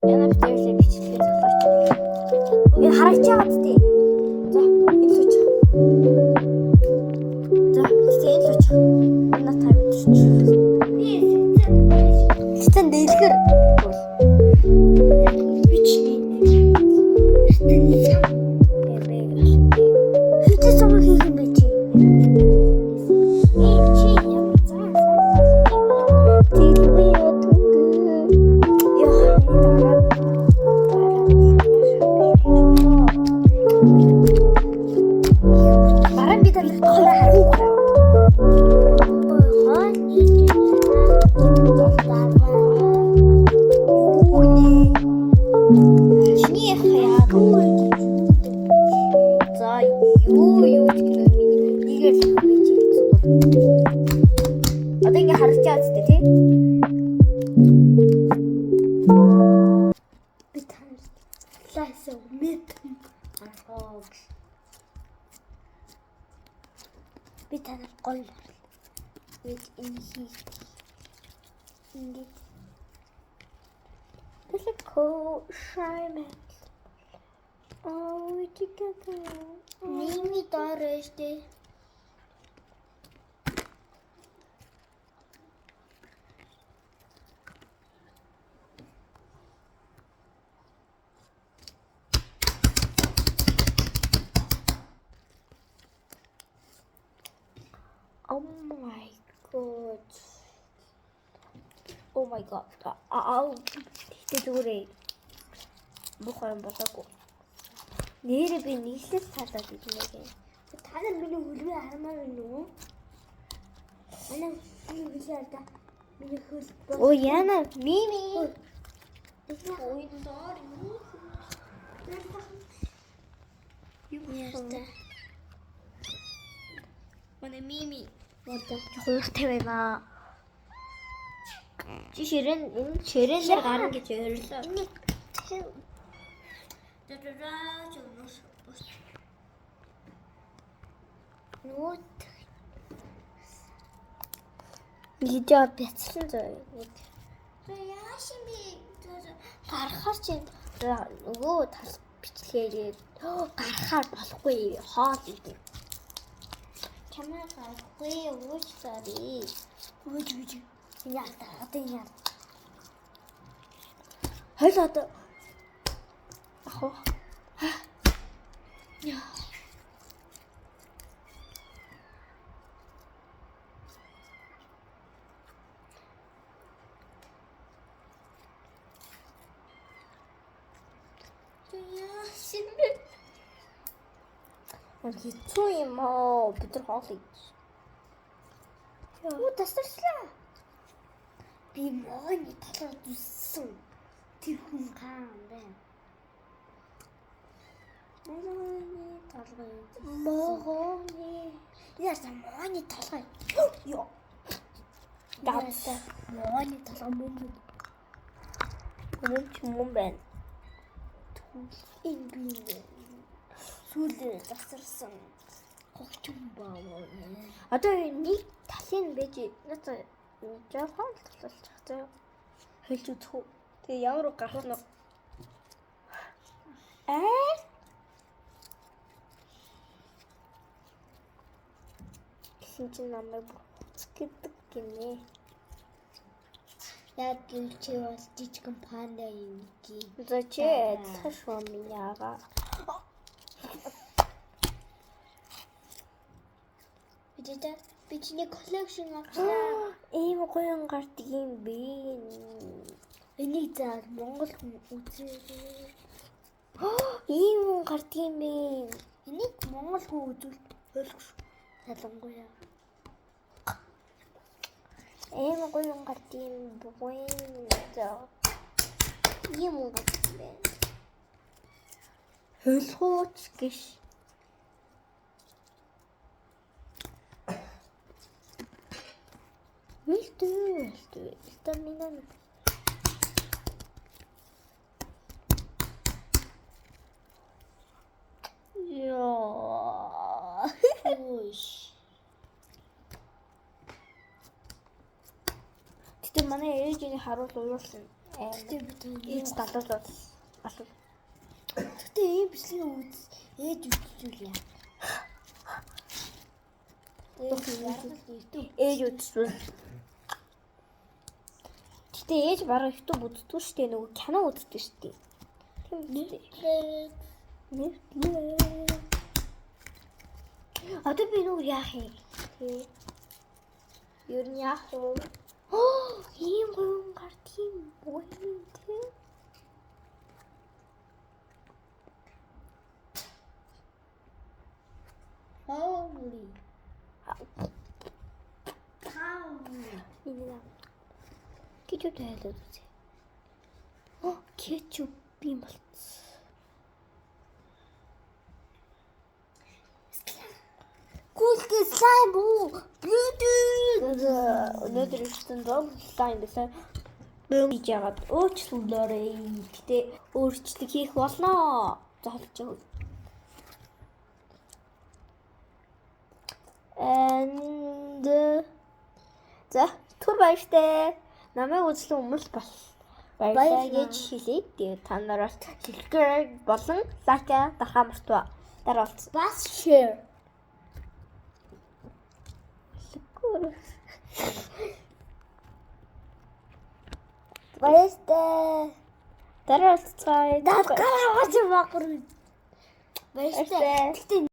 Яна битээсээ бичлэгээ зоглооч. Энэ харагч байгаа зү. За, энэ сууч. За, тэгээ энэ сууч. Манай тайм бичиж. Стэн дэлгэр. Бичний. Хитэ сум хийх юм бэ чи? Чи ямар цаа. Тэгвэл би танаар гоё бид энэ хийх ингээд төлөкөө шаймэт чикака ними дөрөштэй Oh my god. Oh my god. Тэгтээ зүгээрээ. Бухай болохгүй. Нэрээ би нийслэл цаадаад идэнэ. Та нар миний хөлбөө хармаар байна уу? Манай миний хөлөө да. Миний хөл. Оо яна мими. Ой доор юу? Яста. Манай мими. Вот хууртай байна. Чи ширэн энэ ширээнээр гарна гэж ярьлаа. Нут. Видео бяцлан зөө. Яашин би гарахаар чинь нөгөө тал бичлэгээ гарахаар болохгүй хоол идэв. Камера hui уучлаарай. Ууж. Яата одоо яа. Хэл одоо. Ахоо. Яа. Яашинбэ. Хэцүү юм аа бид нар хоол идэж. Юу тасарчлаа. Би могоны толгой зүссэн. Тэр хүн хаан байна. Могоны. Яса могоны толгой. Ёо. Яса могоны толгой мөн. Мөн байна. Энэ би сүлээ засарсан хогчон баа. Одоо нэг талын байж надад жоохон талж байгаа. Хэлж үзэх үү. Тэгээ ямар гарах нь гэсэн чинь намайг гэдэг гинэ. Яг чи бол жижигэн панда юм чи. Зачээ адилхан миняга. Би чиний коллекшн авчлаа. Ийм гоё гардаг юм бэ. Энийг заа Монгол хүн үзээ. Ийм гардаг юм бэ. Энийг Монгол хүн үзвэл ойлгох талангуяа. Ийм гоё гардаг юм бэ. Ийм гардаг юм бэ. Хөлхөөч гэж. Вэлтүү. Стамина. Яа. Ой. Тэгтээ манай ээжийн харуул уйлсан. Тэгтээ бид ээж далуулаад асуу. Тэгтээ ийм бичлэгийн үз ээж үзүүлээ. Ээж үзсэн. Тэгтээ ээж бараг YouTube үздэг шүү дээ. Нөгөө кино үздэг шүү дээ. Тийм үү? Одоо би нүг яах юм? Тий. Ер нь яах вэ? Ийм гоо гарт юм уу тий? Holy. Инна. Кетчуп тайлаад үзье. Кетчуп юм болц. Гүйлгээ слайм уу? Beauty. Өнөөдөр ирсэн доо слайм гэсэн. Бөөж яагаад өөчлөлөөрэй. Гэтэ өөрчлөлт хийх болно. Золж өгөө. And за түр баяртай. Намайг үзлэн хүмүүс бас баярлалаа гэж хэлье. Тэгээд та нар бас subscribe болон лайк дарахаа мартаа. Дараа уулз. Бас share. Баяртай. Дараа уулзцгаая. Дагаараа баггүй. Баяртай. Баяртай. Тэгтээ